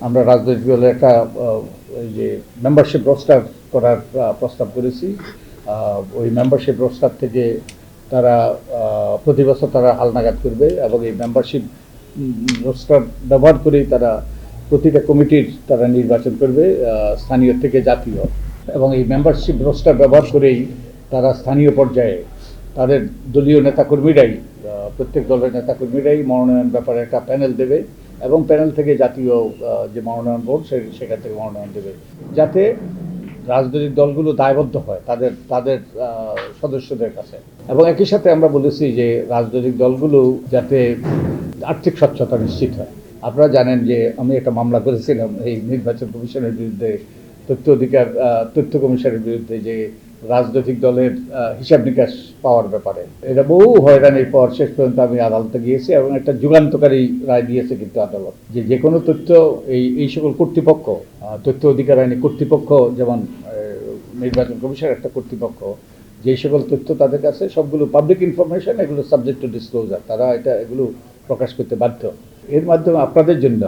আমরা রাজনৈতিক দলের একটা ওই যে মেম্বারশিপ রোস্টার করার প্রস্তাব করেছি। ওই মেম্বারশিপ রোস্টার থেকে তারা প্রতি বছর তারা হালনাগাদ করবে এবং এই মেম্বারশিপ রোস্টার ব্যবহার করেই তারা প্রতিটা কমিটির তারা নির্বাচন করবে, স্থানীয় থেকে জাতীয়। এবং এই মেম্বারশিপ রোস্টার ব্যবহার করেই তারা স্থানীয় পর্যায়ে তাদের দলীয় নেতাকর্মীরাই, প্রত্যেক দলের নেতাকর্মীরাই মনোনয়ন ব্যাপারে একটা প্যানেল দেবে এবং প্যানেল থেকে জাতীয় যে মনোনয়ন বোর্ড সেখান থেকে মনোনয়ন দেবে, যাতে রাজনৈতিক দলগুলো দায়বদ্ধ হয় তাদের তাদের সদস্যদের কাছে। এবং একই সাথে আমরা বলেছি যে রাজনৈতিক দলগুলো যাতে আর্থিক স্বচ্ছতা নিশ্চিত হয়। আপনারা জানেন যে আমি একটা মামলা করেছিলাম এই নির্বাচন কমিশনের বিরুদ্ধে, তথ্য কমিশনের বিরুদ্ধে, যে রাজনৈতিক দলের হিসাব নিকাশ পাওয়ার ব্যাপারে। এটা বহু হয়রানির পর শেষ পর্যন্ত আমি আদালতে গিয়েছি এবং একটা যুগান্তকারী রায় দিয়েছে কিন্তু আদালত, যে কোনো তথ্য এই সকল কর্তৃপক্ষ, তথ্য অধিকার আইনি কর্তৃপক্ষ, যেমন নির্বাচন কমিশন একটা কর্তৃপক্ষ, যেই সকল তথ্য তাদের কাছে সবগুলো পাবলিক ইনফরমেশন, এগুলো সাবজেক্ট টু ডিসক্লোজার, তারা এগুলো প্রকাশ করতে বাধ্য। এর মাধ্যমে আপনাদের জন্য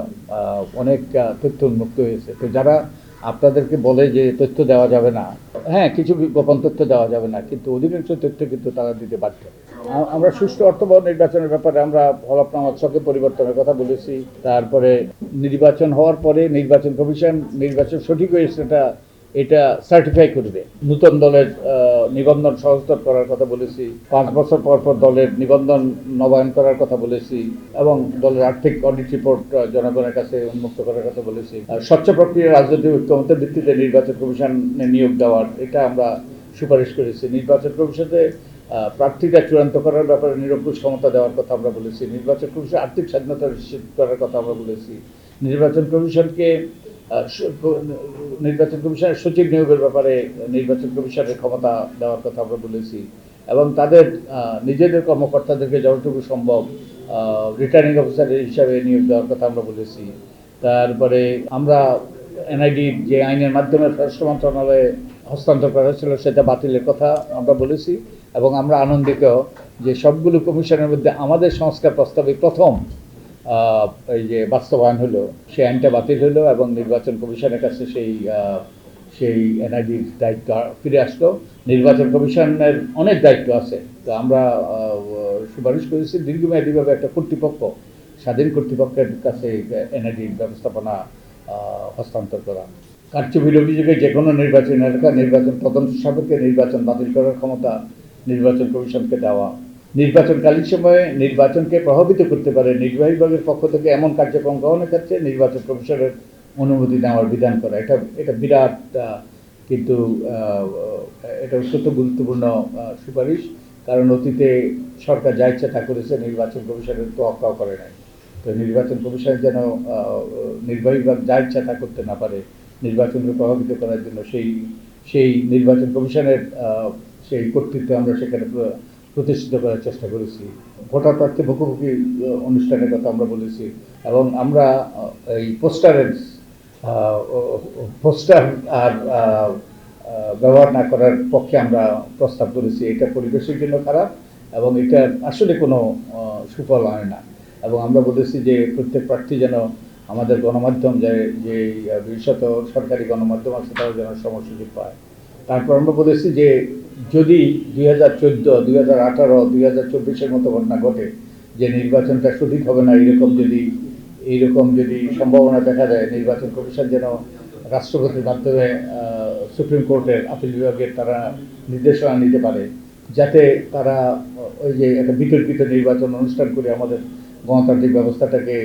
অনেক তথ্য উন্মুক্ত হয়েছে। তো যারা আপনাদেরকে বলে যে তথ্য দেওয়া যাবে না, হ্যাঁ, কিছু গোপন তথ্য দেওয়া যাবে না, কিন্তু অধিকাংশ তথ্য কিন্তু তারা দিতে বাধ্য। আমরা সুষ্ঠু অর্থবহ নির্বাচনের ব্যাপারে আমরা হলফনামার ছকে পরিবর্তনের কথা বলেছি। তারপরে নির্বাচন হওয়ার পরে নির্বাচন কমিশন নির্বাচন সঠিক হয়েছে এটা সার্টিফাই করবে। নতুন দলের নিবন্ধন সহজতর করার কথা বলেছি। 5 বছর পর পর দলের নিবন্ধন নবায়ন করার কথা বলেছি এবং দলের আর্থিক অডিট রিপোর্ট জনগণের কাছে উন্মুক্ত করার কথা বলেছি। স্বচ্ছ প্রক্রিয়া রাজনৈতিক ঐক্যমত্যের ভিত্তিতে নির্বাচন কমিশনে নিয়োগ দেওয়ার এটা আমরা সুপারিশ করেছি। নির্বাচন কমিশনে প্রার্থীরা চূড়ান্ত করার ব্যাপারে নিরঙ্কুশ ক্ষমতা দেওয়ার কথা আমরা বলেছি। নির্বাচন কমিশন আর্থিক স্বাধীনতা নিশ্চিত করার কথা আমরা বলেছি। নির্বাচন কমিশনের সচিব নিয়োগের ব্যাপারে নির্বাচন কমিশনের ক্ষমতা দেওয়ার কথা আমরা বলেছি এবং তাদের নিজেদের কর্মকর্তাদেরকে যতটুকু সম্ভব রিটার্নিং অফিসার হিসাবে নিয়োগ দেওয়ার কথা আমরা বলেছি। তারপরে আমরা এনআইডি যে আইনের মাধ্যমে স্বরাষ্ট্র মন্ত্রণালয়ে হস্তান্তর করা হয়েছিল সেটা বাতিলের কথা আমরা বলেছি এবং আমরা আনন্দিত যে সবগুলো কমিশনের মধ্যে আমাদের সংস্কার প্রস্তাবে প্রথম এই যে বাস্তবায়ন হলো, সেই আইনটা বাতিল হলো এবং নির্বাচন কমিশনের কাছে সেই এনআইডির দায়িত্ব ফিরে আসলো। নির্বাচন কমিশনের অনেক দায়িত্ব আছে, তো আমরা সুপারিশ করেছি দীর্ঘমেয়াদীভাবে একটা কর্তৃপক্ষ, স্বাধীন কর্তৃপক্ষের কাছে এনআইডির ব্যবস্থাপনা হস্তান্তর করা। কারচুপির অভিযোগে যে কোনো নির্বাচন এলাকা নির্বাচন তদন্ত সাপেক্ষে নির্বাচন বাতিল করার ক্ষমতা নির্বাচন কমিশনকে দেওয়া। নির্বাচনকালীন সময়ে নির্বাচনকে প্রভাবিত করতে পারে নির্বাহী বিভাগের পক্ষ থেকে এমন কার্যক্রম গ্রহণের ক্ষেত্রে নির্বাচন কমিশনের অনুমতি নেওয়ার বিধান করা। এটা বিরাট, কিন্তু এটা অত্যন্ত গুরুত্বপূর্ণ সুপারিশ, কারণ অতীতে সরকার যা ইচ্ছা তা করেছে, নির্বাচন কমিশনের তোয়াক্কাও করে নাই। তো নির্বাচন কমিশন যেন নির্বাহী বিভাগ যা ইচ্ছা তা করতে না পারে, নির্বাচনকে প্রভাবিত করার জন্য সেই নির্বাচন কমিশনের সেই কর্তৃত্ব আমরা সেখানে প্রতিষ্ঠিত করার চেষ্টা করেছি। ভোটার প্রার্থী মুখোমুখি অনুষ্ঠানের কথা আমরা বলেছি এবং আমরা এই পোস্টার আর ব্যবহার না করার পক্ষে আমরা প্রস্তাব করেছি। এটা পরিবেশের জন্য খারাপ এবং এটা আসলে কোনো সুফল আনে না। এবং আমরা বলেছি যে প্রত্যেক প্রার্থী যেন আমাদের গণমাধ্যম যে বিশেষত সরকারি গণমাধ্যম আছে তারা যেন সুযোগ পায়। তারপর আমরা বলেছি যে যদি 2014, 2018, 2024-এর মতো ঘটনা ঘটে যে নির্বাচনটা সঠিক হবে না, এইরকম যদি সম্ভাবনা দেখা যায়, নির্বাচন কমিশন যেন রাষ্ট্রপতির মাধ্যমে সুপ্রিম কোর্টের আপিল বিভাগের তারা নির্দেশনা নিতে পারে, যাতে তারা ওই যে একটা বিতর্কিত নির্বাচন অনুষ্ঠান করে আমাদের গণতান্ত্রিক ব্যবস্থাটাকে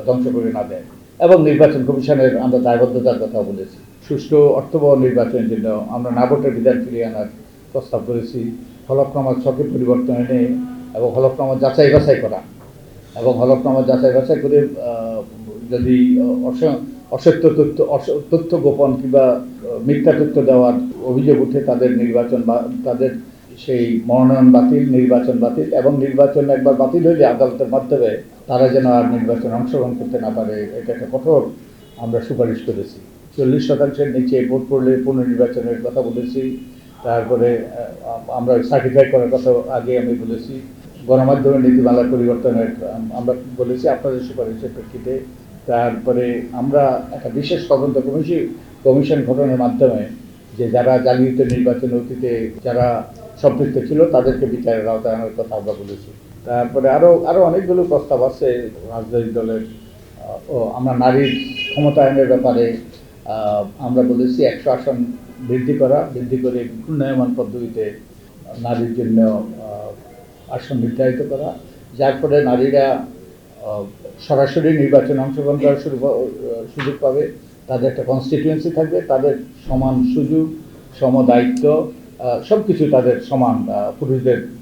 ধ্বংস করে না দেয়। এবং নির্বাচন কমিশনের আমরা দায়বদ্ধতার কথা বলেছি। সুষ্ঠু অর্থবহ নির্বাচনের জন্য আমরা না ভোটের বিধান ফিরিয়ে আনার প্রস্তাব করেছি। হলফনামার ছকে পরিবর্তন এনে এবং হলফনামা যাচাই বাছাই করা এবং হলফনামা যাচাই বাছাই করে যদি অসত্য তথ্য গোপন কিংবা মিথ্যা তথ্য দেওয়ার অভিযোগ উঠে তাদের নির্বাচন বা তাদের সেই মনোনয়ন বাতিল, নির্বাচন বাতিল এবং নির্বাচন একবার বাতিল হলে আদালতের মাধ্যমে তারা যেন আর নির্বাচনে অংশগ্রহণ করতে না পারে, এটা একটা কঠোর আমরা সুপারিশ করেছি। 40% নিচে ভোট পড়লে পুনর্নির্বাচনের কথা বলেছি। তারপরে আমরা সার্টিফাই করার কথা আগে আমি বলেছি। গণমাধ্যমের নীতিমালার পরিবর্তনের আমরা বলেছি আপনাদের সুপারিশের প্রেক্ষিতে তারপরে আমরা একটা বিশেষ তদন্ত কমিশন গঠনের মাধ্যমে যে যারা জালিয়াতি নির্বাচনে অতীতে যারা সম্পৃক্ত ছিল তাদেরকে বিচারের আওতায় আনার কথা আমরা বলেছি। তারপরে আরও অনেকগুলো প্রস্তাব আছে রাজনৈতিক দলের। আমরা নারীর ক্ষমতায়নের ব্যাপারে আমরা বলেছি 100 আসন বৃদ্ধি করে ঘূর্ণায়মান পদ্ধতিতে নারীর জন্য আসন নির্ধারিত করা, যার ফলে নারীরা সরাসরি নির্বাচনে অংশগ্রহণ করার সুযোগ পাবে, তাদের একটা কনস্টিটিউয়েন্সি থাকবে, তাদের সমান সুযোগ, সম দায়িত্ব, সব কিছু তাদের সমান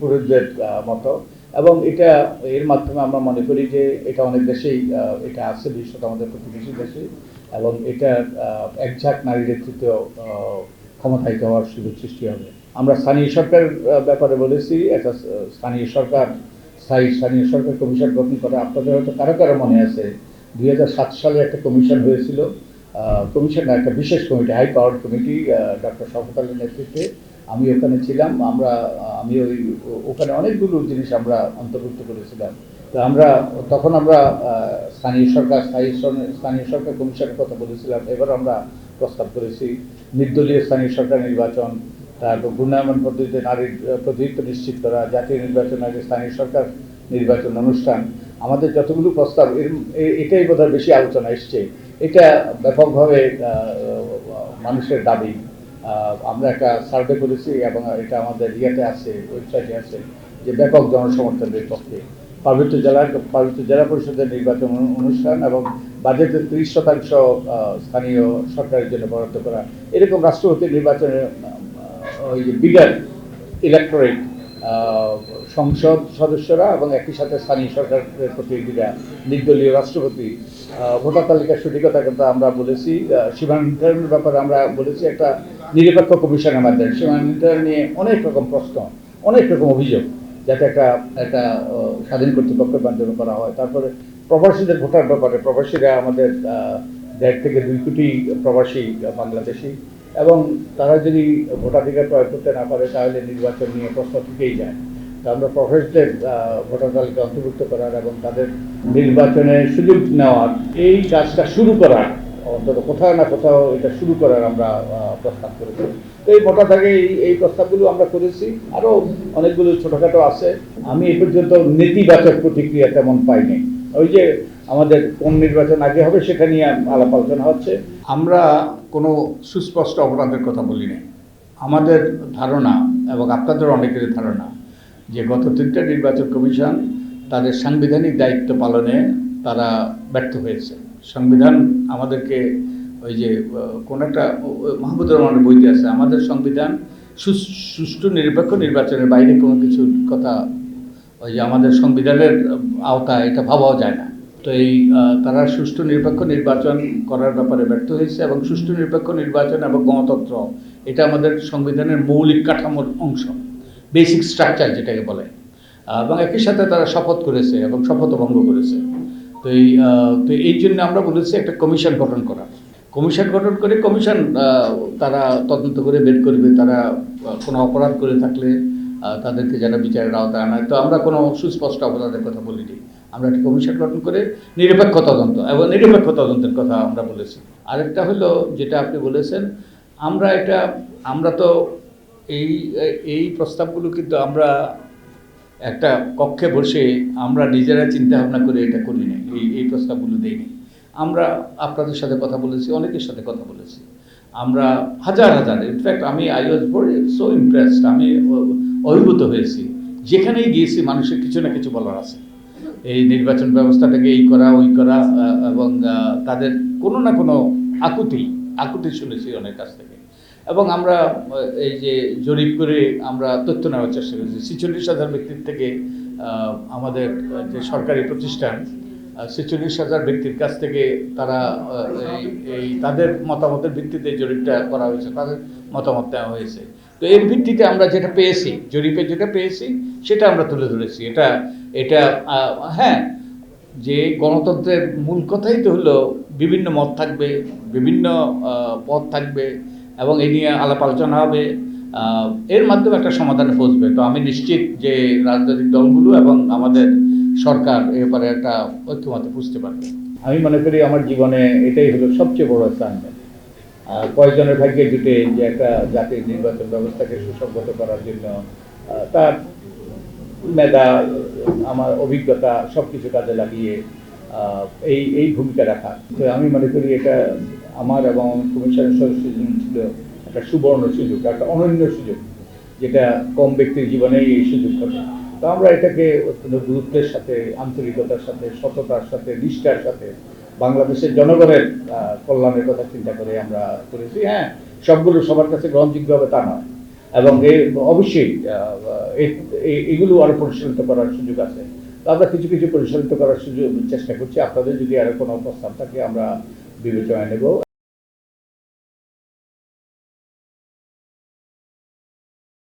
পুরুষদের মতো। এবং এর মাধ্যমে আমরা মনে করি যে এটা অনেক দেশেই এটা আছে, বিশেষত আমাদের প্রতিবেশী দেশে, এবং এটা একঝাঁক নারী নেতৃত্ব ক্ষমতায়িত হওয়ার সুযোগ সৃষ্টি হবে। আমরা স্থানীয় সরকার ব্যাপারে বলেছি, একটা স্থানীয় সরকার কমিশন গঠন করে। আপনাদের হয়তো কারো কারো মনে আছে 2007 সালে একটা কমিশন হয়েছিল, কমিশন একটা বিশেষ committee, high power committee, doctor Shawkat আলীর নেতৃত্বে। আমি ওখানে ছিলাম। আমি ওখানে অনেকগুলো জিনিস আমরা অন্তর্ভুক্ত করেছিলাম। তো তখন আমরা স্থানীয় সরকার কমিশনের কথা বলেছিলাম। এবার আমরা প্রস্তাব করেছি নির্দলীয় স্থানীয় সরকার নির্বাচন, তারপর ঘূর্ণায়মান পদ্ধতিতে নারীর প্রতিনিধিত্ব নিশ্চিত করা, জাতীয় নির্বাচন আগে স্থানীয় সরকার নির্বাচন অনুষ্ঠান। আমাদের যতগুলো প্রস্তাব এটাই বোধহয় বেশি আলোচনা এসছে। এটা ব্যাপকভাবে মানুষের দাবি। আমরা একটা সার্ভে করেছি এবং এটা আমাদের ওয়েবসাইটে আছে, যে ব্যাপক জনসমর্থনের পক্ষে পার্বত্য জেলা পরিষদের নির্বাচন অনুষ্ঠান এবং বাজেটের 30% স্থানীয় সরকারের জন্য বরাদ্দ করা, এরকম রাষ্ট্রপতি নির্বাচনের ওই যে বিগার ইলেকটোরেট সংসদ সদস্যরা এবং একই সাথে স্থানীয় সরকারের প্রতিনিধিরা, নির্দলীয় রাষ্ট্রপতি, ভোটার তালিকার সঠিকতা কিন্তু আমরা বলেছি। সীমা নির্ধারণের ব্যাপারে আমরা বলেছি একটা নিরপেক্ষ কমিশনের মাধ্যমে সীমা নির্ধারণ নিয়ে অনেক রকম প্রশ্ন, অনেক রকম অভিযোগ, যাতে একটা স্বাধীন কর্তৃপক্ষের মাধ্যমে করা হয়। তারপরে প্রবাসীদের ভোটার ব্যাপারে, প্রবাসীরা আমাদের 1.5 থেকে 2 কোটি প্রবাসী বাংলাদেশি, এবং তারা যদি ভোটাধিকার প্রয়োগ করতে না পারে তাহলে নির্বাচন নিয়ে প্রশ্ন থেকেই যায়। তো আমরা প্রবাসীদের ভোটার তালিকা অন্তর্ভুক্ত করার এবং তাদের নির্বাচনের সুযোগ নেওয়ার এই কাজটা শুরু করার, অন্তত কোথাও না কোথাও এটা শুরু করার আমরা প্রস্তাব করেছি। তো এই মোটা দাগে এই প্রস্তাবগুলো আমরা করেছি। আরও অনেকগুলো ছোটোখাটো আছে। আমি এ পর্যন্ত নেতিবাচক প্রতিক্রিয়া তেমন পাইনি। ওই যে আমাদের কোন নির্বাচন আগে হবে সেটা নিয়ে আলাপ আলোচনা হচ্ছে। আমরা কোনো সুস্পষ্ট অপরাধের কথা বলি না। আমাদের ধারণা এবং আপনাদের অনেকের ধারণা যে গত 3টা নির্বাচন কমিশন তাদের সাংবিধানিক দায়িত্ব পালনে তারা ব্যর্থ হয়েছে। সংবিধান আমাদেরকে ওই যে কোন একটা মাহমুদুর রহমানের বইতে আছে, আমাদের সংবিধান সুষ্ঠু নিরপেক্ষ নির্বাচনের বাইরে কোনো কিছুর কথা ওই যে আমাদের সংবিধানের আওতায় এটা ভাবাও যায় না। তো তারা সুষ্ঠু নিরপেক্ষ নির্বাচন করার ব্যাপারে ব্যর্থ হয়েছে, এবং সুষ্ঠু নিরপেক্ষ নির্বাচন এবং গণতন্ত্র এটা আমাদের সংবিধানের মৌলিক কাঠামোর অংশ, বেসিক স্ট্রাকচার যেটাকে বলে। এবং একই সাথে তারা শপথ করেছে এবং শপথও ভঙ্গ করেছে। তো এই জন্য আমরা বলেছি একটা কমিশন গঠন করে কমিশন তারা তদন্ত করে বের করবে, তারা কোনো অপরাধ করে থাকলে তাদেরকে যারা বিচারের আওতায় আনায়। তো আমরা কোনো সুস্পষ্ট অপরাধের কথা বলিনি। আমরা একটা কমিশন গঠন করে নিরপেক্ষ তদন্তের কথা আমরা বলেছি। আরেকটা হলো যেটা আপনি বলেছেন, আমরা তো এই প্রস্তাবগুলো কিন্তু আমরা একটা কক্ষে বসে আমরা নিজেরা চিন্তা ভাবনা করে এটা করি না, এই প্রস্তাবগুলো দেইনি। আমরা আপনাদের সাথে কথা বলেছি, অনেকের সাথে কথা বলেছি, আমরা হাজার in fact I was very so impressed, আমি অভিভূত হয়েছি। যেখানেই গিয়েছি মানুষের কিছু না কিছু বলার আছে, এই নির্বাচন ব্যবস্থাটাকে এই করা ওই করা, এবং তাদের কোনো না কোনো আকুতি শুনেছি অনেক কাছ থেকে। এবং আমরা এই যে জরিপ করে আমরা তথ্য নেওয়ার চেষ্টা করেছি। 46,000 ব্যক্তির থেকে আমাদের যে সরকারি প্রতিষ্ঠান 46,000 ব্যক্তির কাছ থেকে তারা তাদের মতামতের ভিত্তিতে জরিপটা করা হয়েছে, তাদের মতামত দেওয়া হয়েছে। তো এর ভিত্তিতে আমরা যেটা পেয়েছি, জরিপে যেটা পেয়েছি সেটা আমরা তুলে ধরেছি। এটা হ্যাঁ, যে গণতন্ত্রের মূল কথাই তো হলো বিভিন্ন মত থাকবে, বিভিন্ন পথ থাকবে, এবং এই নিয়ে আলাপ আলোচনা হবে, এর মাধ্যমে একটা সমাধানে পৌঁছবে। তো আমি নিশ্চিত যে রাজনৈতিক দলগুলো এবং আমাদের সরকার এ ব্যাপারে একটা ঐক্যমতে বুঝতে পারবে। আমি মনে করি আমার জীবনে এটাই হলো সবচেয়ে বড় অ্যাসাইনমেন্ট। কয়েকজনের ভাগ্যে জুটে যে একটা জাতির নির্বাচন ব্যবস্থাকে সুসংগত করার জন্য তার মেধা, আমার অভিজ্ঞতা সব কিছু কাজে লাগিয়ে এই এই ভূমিকা রাখা। তো আমি মনে করি এটা আমার এবং কমিশনের সদস্যদের জন্য ছিল একটা সুবর্ণ সুযোগ, একটা অনন্য সুযোগ, যেটা কম ব্যক্তির জীবনেই এই সুযোগ ঘটে। তো আমরা এটাকে অত্যন্ত গুরুত্বের সাথে, আন্তরিকতার সাথে, সততার সাথে, নিষ্ঠার সাথে বাংলাদেশের জনগণের কল্যাণের কথা চিন্তা করে আমরা করেছি। হ্যাঁ, সবগুলো সবার কাছে গ্রহণযোগ্য হবে তা নয়, এবং অবশ্যই এগুলো আরো পরিচালিত করার সুযোগ আছে। তো আমরা কিছু কিছু পরিচালিত করার সুযোগ চেষ্টা করছি। আপনাদের যদি আরো কোনো প্রস্তাব থাকে আমরা বিবেচনায় নেব।